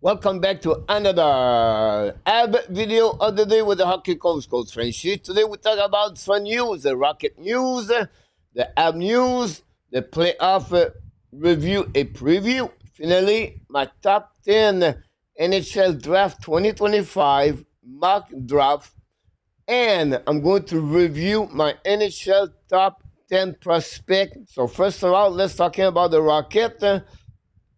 Welcome back to another AB video of the day with the hockey coach, Coach Frenchy. Today we talk about some news, the Rocket news, the AB news, the playoff review, a preview. Finally, my top 10 NHL draft 2025 mock draft. And I'm going to review my NHL top 10 prospect. So first of all, let's talk about the Rocket.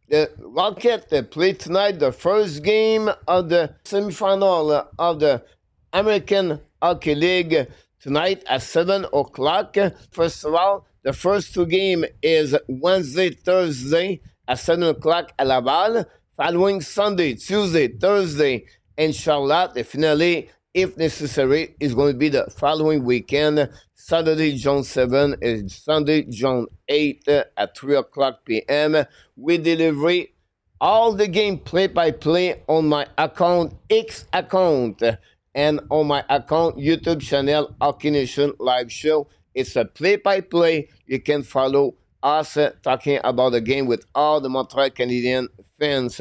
The Rocket play tonight the first game of the semifinal of the American Hockey League tonight at 7 o'clock. First of all, the first two games is Wednesday, Thursday at 7 o'clock at Laval. Following Sunday, Tuesday, Thursday in Charlotte. The finale, if necessary, is going to be the following weekend. Saturday, June 7 is Sunday, June 8 at 3 o'clock p.m. We deliver all the game play-by-play on my account, X account, and on my account, YouTube channel, Hockey Nation Live Show. It's a play-by-play. You can follow us talking about the game with all the Montreal Canadiens fans.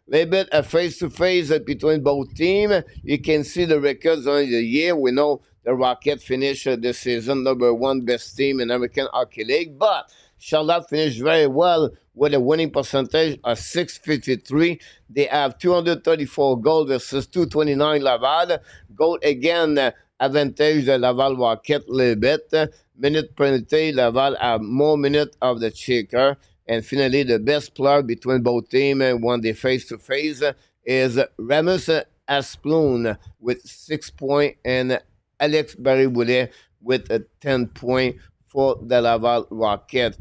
Little bit a face-to-face between both teams. You can see the records during the year. We know the Rocket finished the season #1 best team in American Hockey League, but Charlotte finished very well with a winning percentage of .653. They have 234 goals versus 229 Laval. Goal again advantage the Laval Rocket a little bit. Minute penalty, Laval have more minutes of the checker. And finally, the best player between both teams when they face-to-face is Ramus Asplund with 6 points and Alex Barry-Boulet with 10 points for the Laval Rocket.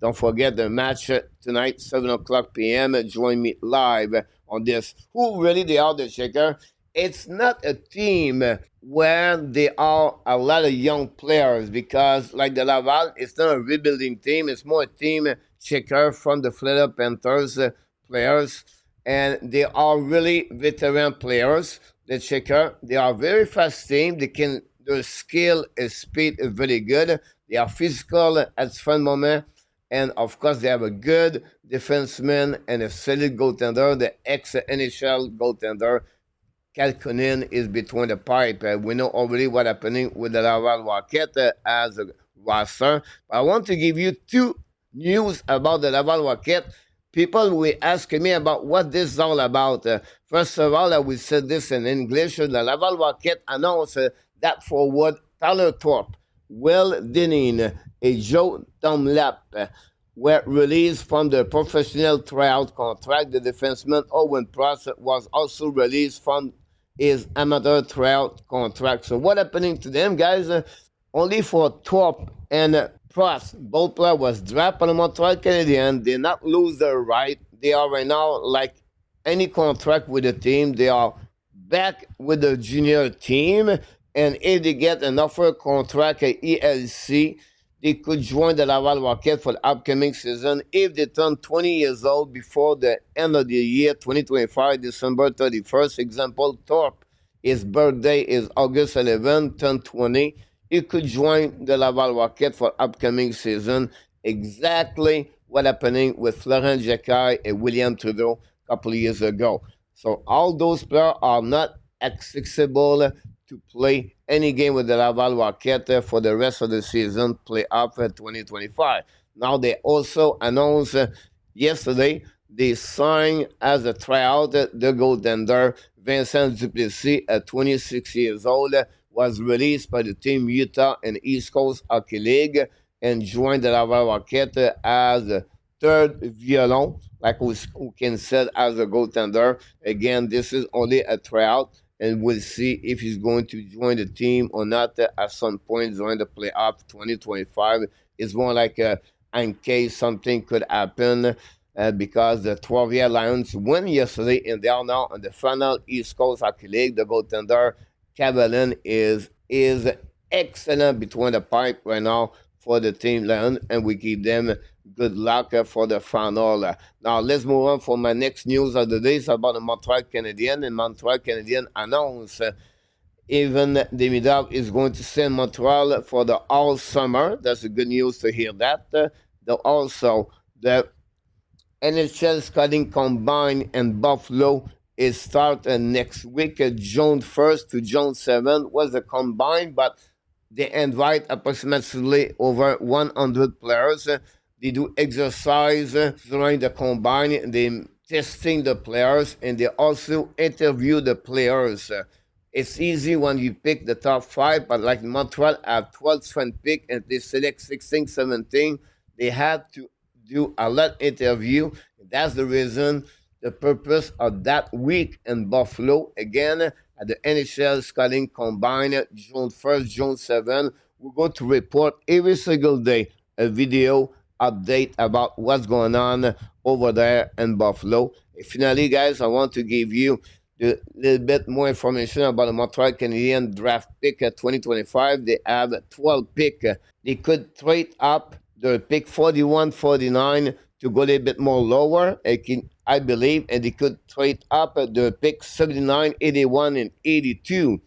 Don't forget the match tonight, 7 o'clock p.m. Join me live on this. Who really they are, the Shaker? It's not a team where there are a lot of young players because, like the Laval, it's not a rebuilding team. It's more a team checker from the Florida Panthers players, and they are really veteran players. The checker, they are very fast team. Their skill and speed is very good. They are physical at fun moment, and of course they have a good defenseman and a solid goaltender. The ex-NHL goaltender Kalkonen is between the pipe. We know already what's happening with the Laval Rocket as a roster. But I want to give you two news about the Laval Rocket. People will ask me about what this is all about. First of all, I will say this in English. The Laval Rocket announced that forward Tyler Thorpe, Will Dineen, and Joe Dunlap were released from the professional tryout contract. The defenseman Owen Pross was also released from his amateur tryout contract. So what happening to them, guys? Only for Thorpe and Pross, both players was drafted by the Montreal Canadiens. They not lose their right. They are right now like any contract with the team. They are back with the junior team. And if they get an offer contract at ELC, they could join the Laval Rocket for the upcoming season if they turn 20 years old before the end of the year, 2025, December 31st. Example, Thorpe, his birthday is August 11, turned 20. He could join the Laval Rocket for upcoming season. Exactly what happening with Florent Jacquard and William Trudeau a couple of years ago. So all those players are not accessible to play any game with the Laval Rocket for the rest of the season, playoff 2025. Now they also announced yesterday they signed as a tryout the goaltender Vincent Duplessis, at 26 years old, was released by the team Utah and East Coast Hockey League and joined the Laval Rocket as a third violon, like we can say as a goaltender. Again, this is only a tryout, and we'll see if he's going to join the team or not at some point during the playoff 2025. It's more like in case something could happen because the 12-year Lions won yesterday, and they are now on the final East Coast Hockey League. The goaltender, Cavalier, is excellent between the pipe right now for the team Lions, and we give them good luck for the final. Now, let's move on for my next news of the day. It's about the Montreal Canadiens, and Montreal Canadiens announced even Demidov is going to send Montreal for the all summer. That's a good news to hear that. Also, the NHL scouting combine in Buffalo is start next week, June 1st to June 7th was the combine, but they invite approximately over 100 players. They do exercise during the combine. They testing the players and they also interview the players. It's easy when you pick the top five, but like Montreal have 12 strength pick and they select 16, 17. They have to do a lot interview. That's the reason, the purpose of that week in Buffalo. Again, at the NHL Scouting Combine, June 1st, June 7th, we're going to report every single day a video update about what's going on over there in Buffalo. And finally, guys, I want to give you a little bit more information about the Montreal Canadiens draft pick at 2025. They have 12 pick. They could trade up the pick 41, 49 to go a little bit more lower, I believe, and they could trade up the pick 79, 81, and 82.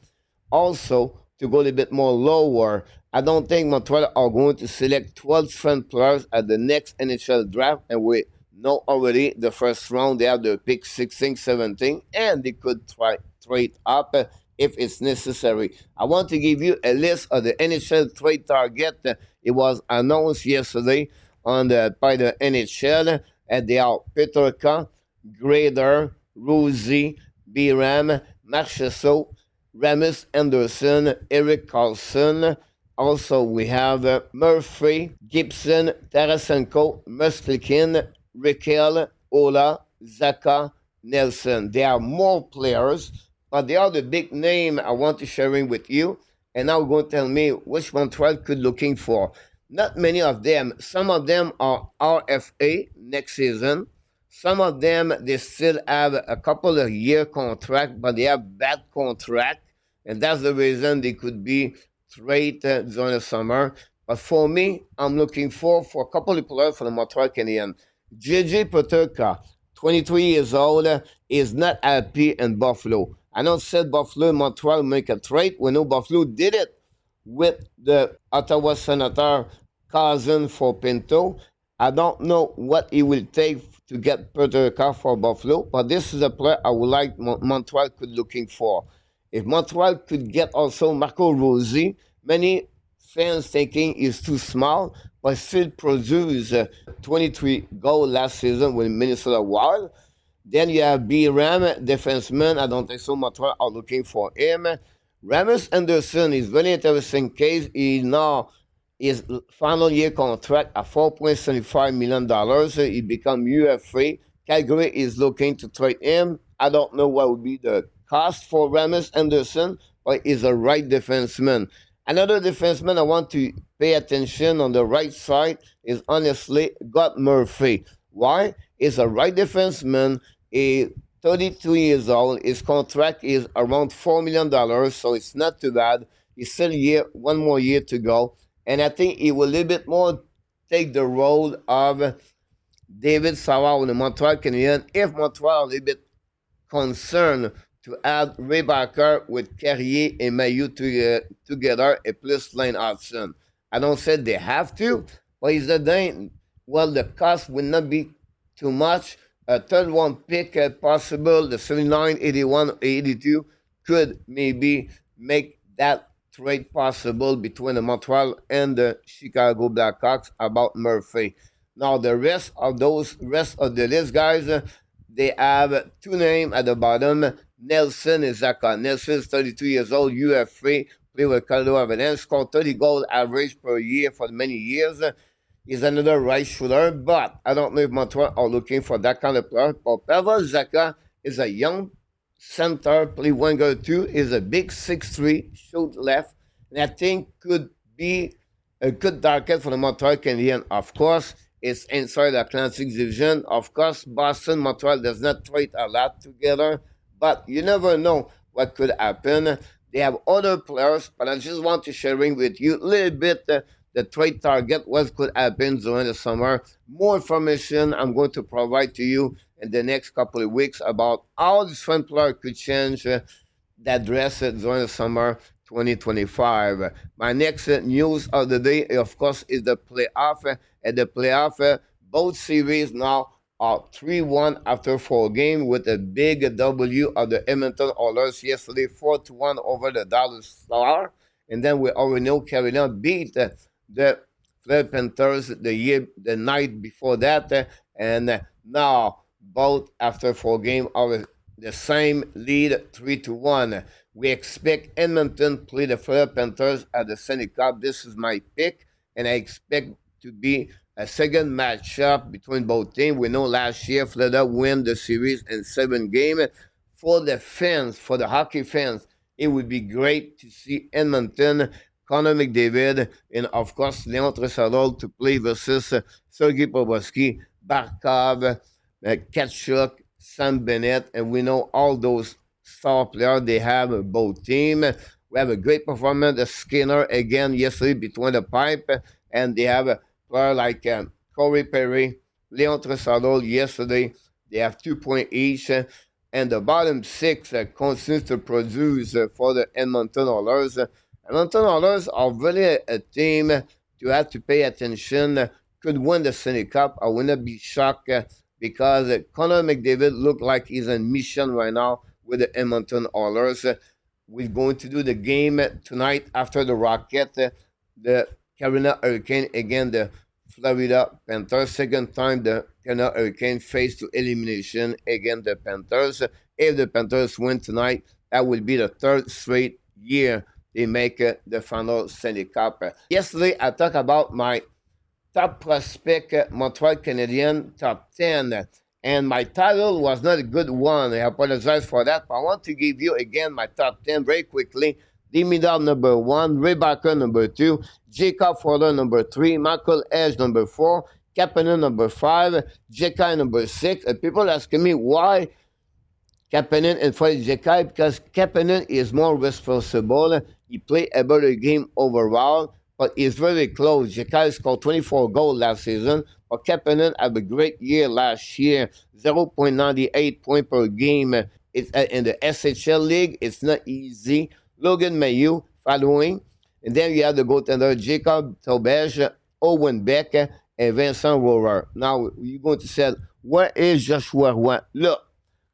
Also, to go a little bit more lower, I don't think Montreal are going to select 12 strength players at the next NHL draft, and we know already the first round they have the pick 16, 17, and they could try trade up if it's necessary. I want to give you a list of the NHL trade target. It was announced yesterday by the NHL, and they are Peterka, Grader, Rosie, Biram, Marchessault, Ramus Anderson, Eric Carlson. Also, we have Murphy, Gibson, Tarasenko, Musklikin, Raquel, Ola, Zaka, Nelson. There are more players, but they are the big name I want to share with you. And now go tell me which Montreal could looking for. Not many of them. Some of them are RFA next season. Some of them, they still have a couple of year contract, but they have bad contract. And that's the reason they could be traded during the summer. But for me, I'm looking for a couple of players for the Montreal Canadiens. JJ Peterka, 23 years old, is not happy in Buffalo. I know said Buffalo and Montreal make a trade. We know Buffalo did it with the Ottawa Senator cousin for Pinto. I don't know what it will take to get Peterka for Buffalo, but this is a player I would like Montreal could looking for. If Montreal could get also Marco Rossi, many fans thinking he's too small, but still produced 23 goals last season with Minnesota Wild. Then you have B. Ram, defenseman. I don't think so Montreal are looking for him. Ramus Anderson is very interesting case. He now his final year contract at $4.75 million. He become UFA. Calgary is looking to trade him. I don't know what would be the cost for Ramus Anderson, but he's a right defenseman. Another defenseman I want to pay attention on the right side is honestly Scott Murphy. Why? He's a right defenseman. He's 32 years old. His contract is around $4 million, so it's not too bad. He's still one more year to go. And I think he will a little bit more take the role of David Savard with the Montreal Canadiens if Montreal a little bit concerned to add Ray Barker with Carrier and Mailloux together, a plus line option. I don't say they have to, but is the thing, well, the cost will not be too much. A third one pick possible, the 79, 81, 82 could maybe make that trade possible between the Montreal and the Chicago Blackhawks about Murphy. Now, the rest of the list, guys, they have two names at the bottom. Nelson and Zaka. Nelson is 32 years old, UFA, play with Colorado Avalanche, scored 30 goals average per year for many years. He's another right shooter, but I don't know if Montreal are looking for that kind of player. But Pavel Zaka is a young center, play winger too, is a big 6'3", shoot left, and I think could be a good target for the Montreal Canadiens. Of course, it's inside the Atlantic Division. Of course, Boston, Montreal does not trade a lot together, but you never know what could happen. They have other players, but I just want to sharing with you a little bit the trade target, what could happen during the summer. More information I'm going to provide to you in the next couple of weeks about how the different players could change that dress during the summer 2025. My next news of the day, of course, is the playoff. And the playoff, both series now are 3-1 after 4 games with a big W of the Edmonton Oilers yesterday, 4-1 over the Dallas Stars. And then we already know Carolina beat the Florida Panthers the night before that. And now, both after 4 games are the same lead, 3-1. We expect Edmonton play the Florida Panthers at the Stanley Cup. This is my pick, and I expect to be a second matchup between both teams. We know last year Florida won the series in 7 games. For the fans, for the hockey fans, it would be great to see Edmonton, Connor McDavid, and of course Leon Draisaitl to play versus Sergei Bobrovsky, Barkov, Kachuk, Sam Bennett, and we know all those star players they have both teams. We have a great performance, the Skinner again yesterday between the pipe, and they have a player like Corey Perry, Leon Draisaitl yesterday. They have 2 points each, and the bottom six continues to produce for the Edmonton Oilers. Edmonton Oilers are really a team to have to pay attention. Could win the Stanley Cup. I would not be shocked because Connor McDavid look like he's on mission right now with the Edmonton Oilers. We're going to do the game tonight after the Rocket, the Carolina Hurricane again, the Florida Panthers. Second time the Carolina Hurricane face to elimination against the Panthers. If the Panthers win tonight, that will be the third straight year they make the final Stanley Cup. Yesterday, I talked about my top prospect, Montreal Canadiens, top 10. And my title was not a good one. I apologize for that. But I want to give you again my top 10 very quickly. Dimidar number 1, Ray Barker number 2, Jacob Fowler number 3, Michael Edge number 4, Kapanen number 5, Jekai number 6. And people asking me why Kapanen and for Jekai, because Kapanen is more responsible. He played a better game overall, but he's very close. Jekai scored 24 goals last season, but Kapanen had a great year last year, 0.98 points per game. It's in the SHL league. It's not easy. Logan Mailloux following, and then you have the goaltender Jacob Taubege, Owen Beck, and Vincent Rohrer. Now you're going to say, where is Joshua Roy? Look,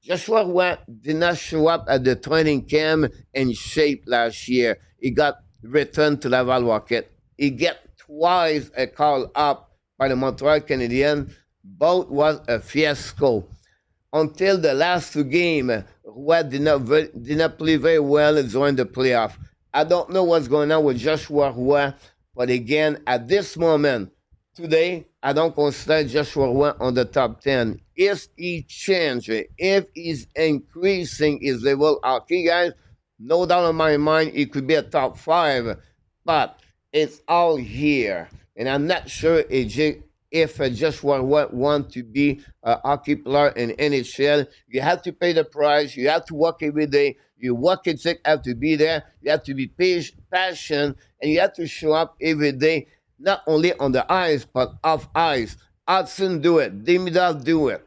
Joshua Roy did not show up at the training camp in shape last year. He got returned to Laval Rocket. He got twice a call up by the Montreal Canadiens. Both was a fiasco. Until the last 2 games, Roy did not play very well during the playoff. I don't know what's going on with Joshua Roy, but again, at this moment, today, I don't consider Joshua Roy on the top 10. If he changes, if he's increasing his level hockey, guys, no doubt in my mind, he could be a top 5. But it's all here. And I'm not sure if Joshua Roy wants to be a hockey player in NHL. You have to pay the price. You have to work every day. Your work ethic have to be there. You have to be patient, and you have to show up every day, not only on the ice, but off ice. Hudson do it. Dimidar do it.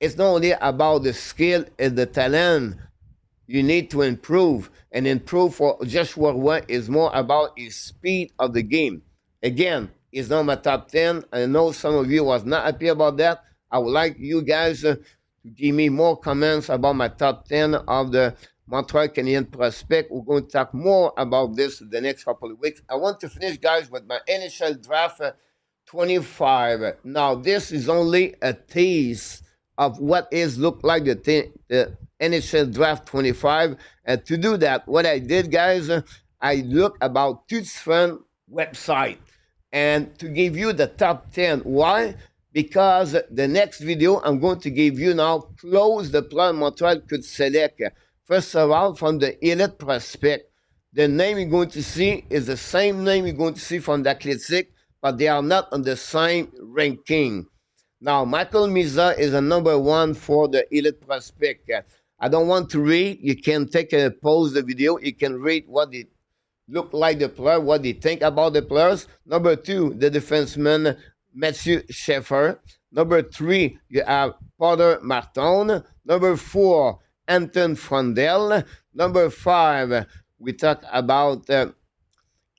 It's not only about the skill and the talent. You need to improve. And improve for Joshua Roy is more about his speed of the game. Again, he's not my top 10. I know some of you was not happy about that. I would like you guys to give me more comments about my top 10 of the Montreal Canadiens prospect. We're going to talk more about this the next couple of weeks. I want to finish, guys, with my NHL draft 25. Now, this is only a tease of what is look like the NHL draft 25. And to do that, what I did, guys, I looked about 2 different websites and to give you the top 10. Why? Because the next video I'm going to give you now close the player Montreal could select. First of all, from the elite prospect, the name you're going to see is the same name you're going to see from the Athletic, but they are not on the same ranking. Now, Michael Miza is a number 1 for the elite prospect. I don't want to read. You can take a pause the video. You can read what it look like the player, what they think about the players. Number 2, the defenseman Mathieu Schaeffer. Number 3, you have Potter Martin. Number 4, Anton Frondel. Number 5, we talk about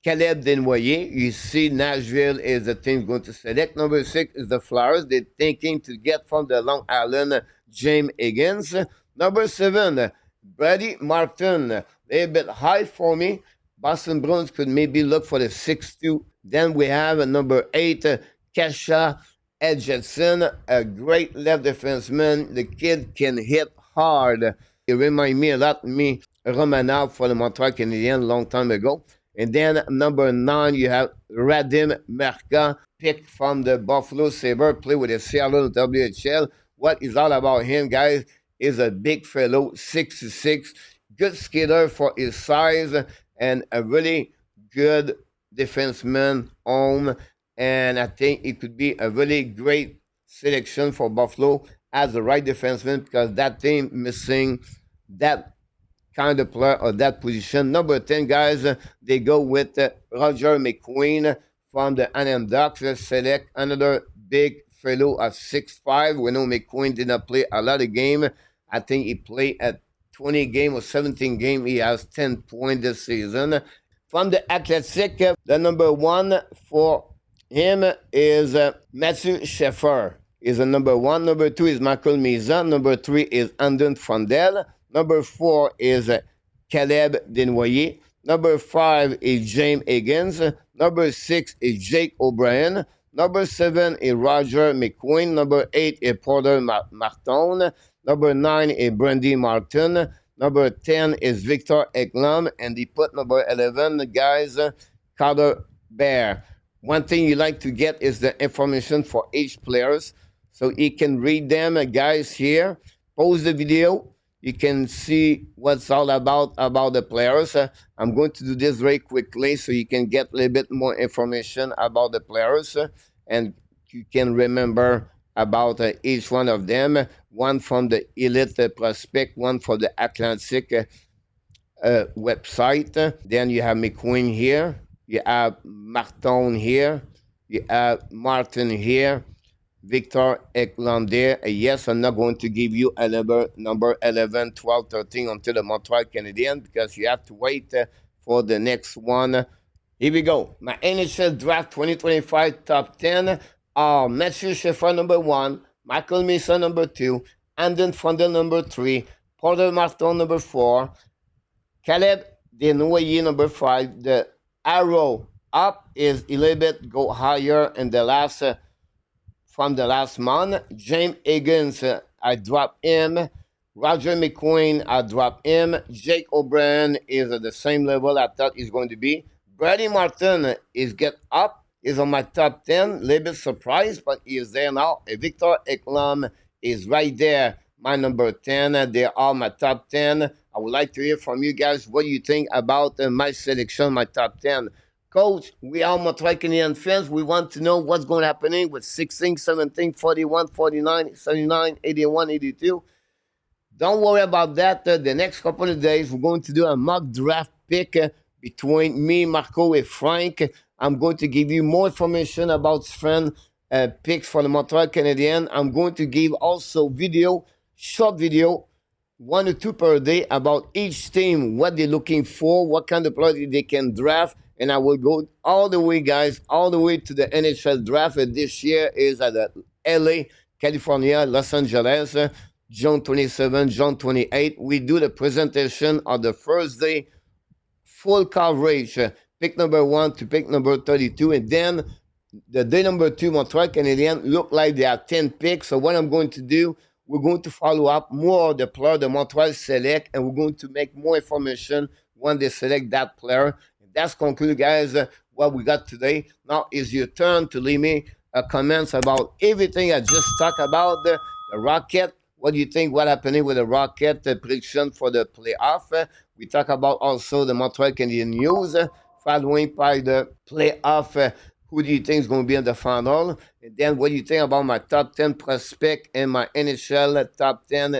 Caleb Desnoyers. You see, Nashville is the team going to select. Number 6 is the Flyers. They're thinking to get from the Long Island James Higgins. Number 7, Brady Martin. A bit high for me. Boston Bruins could maybe look for the 6-2. Then we have number 8, Kasha Edgerton, a great left defenseman. The kid can hit hard. It reminds me a lot of me, Romanov for the Montreal Canadiens a long time ago. And then number 9, you have Radim Merka, picked from the Buffalo Sabres, play with the Seattle WHL. What is all about him, guys, is a big fellow, 6'6", good skater for his size, and a really good defenseman home. And I think it could be a really great selection for Buffalo as the right defenseman, because that team missing that kind of player or that position. Number 10, guys, they go with Roger McQueen from the Anaheim Ducks. Select another big fellow at 6'5". We know McQueen did not play a lot of game. I think he played at 20 game or 17 game. He has 10 points this season. From the Athletic, the number 1 for him is Matthew Sheffer. Is the number 1. Number 2 is Michael Mizan. Number 3 is Andon Frondel. Number 4 is Caleb Desnoyers. Number 5 is James Higgins. Number 6 is Jake O'Brien. Number 7 is Roger McQueen. Number 8 is Porter Martin. Number 9 is Brandy Martin. Number 10 is Victor Ekblom. And they put number 11, guys, Carter Bear. One thing you like to get is the information for each players, so you can read them, guys, here. Pause the video. You can see what's all about the players. I'm going to do this very quickly so you can get a little bit more information about the players, and you can remember about each one of them. One from the Elite Prospect, one for the Atlantic website. Then you have McQueen here. You have Martin here. You have Martin here. Victor Ekblom there. Yes, I'm not going to give you a number 11, 12, 13 until the Montreal Canadiens, because you have to wait for the next one. Here we go. My NHL Draft 2025 Top 10 are Matthew Sheffer, number 1. Michael Misa, number 2. Andon Frondel, number 3. Porter Martin, number 4. Caleb Desnoyers, number 5. The arrow up is a little bit go higher in the last from the last month. James Higgins, I dropped him. Roger McQueen, I dropped him. Jake O'Brien is at the same level I thought he's going to be. Brady Martin is get up, is on my top 10. A little bit surprised, but he is there now. Victor Ekblom is right there, my number 10. They are my top 10. I would like to hear from you guys. What do you think about my selection, my top 10? Coach, we are Montreal Canadiens fans. We want to know what's going to happen with 16, 17, 41, 49, 79, 81, 82. Don't worry about that. The next couple of days, we're going to do a mock draft pick between me, Marco, and Frank. I'm going to give you more information about friend picks for the Montreal Canadiens. I'm going to give also short video, 1 or 2 per day about each team, what they're looking for, what kind of player they can draft. And I will go all the way, guys, all the way to the NHL draft. This year is at LA, California, Los Angeles, June 27, June 28. We do the presentation on the first day, full coverage, pick number 1 to pick number 32. And then the day number 2, Montreal Canadiens look like they have 10 picks. So what I'm going to do, we're going to follow up more of the player the Montreal select, and we're going to make more information when they select that player. And that's concluded, guys, what we got today. Now is your turn to leave me comments about everything I just talked about. The Rocket, what do you think? What happening with the Rocket? The prediction for the playoff. We talk about also the Montreal Canadiens news following by the playoff. Who do you think is going to be in the final? And then what do you think about my top 10 prospect and my NHL top 10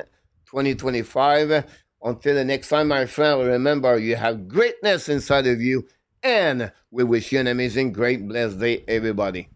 2025? Until the next time, my friend, remember, you have greatness inside of you. And we wish you an amazing, great, blessed day, everybody.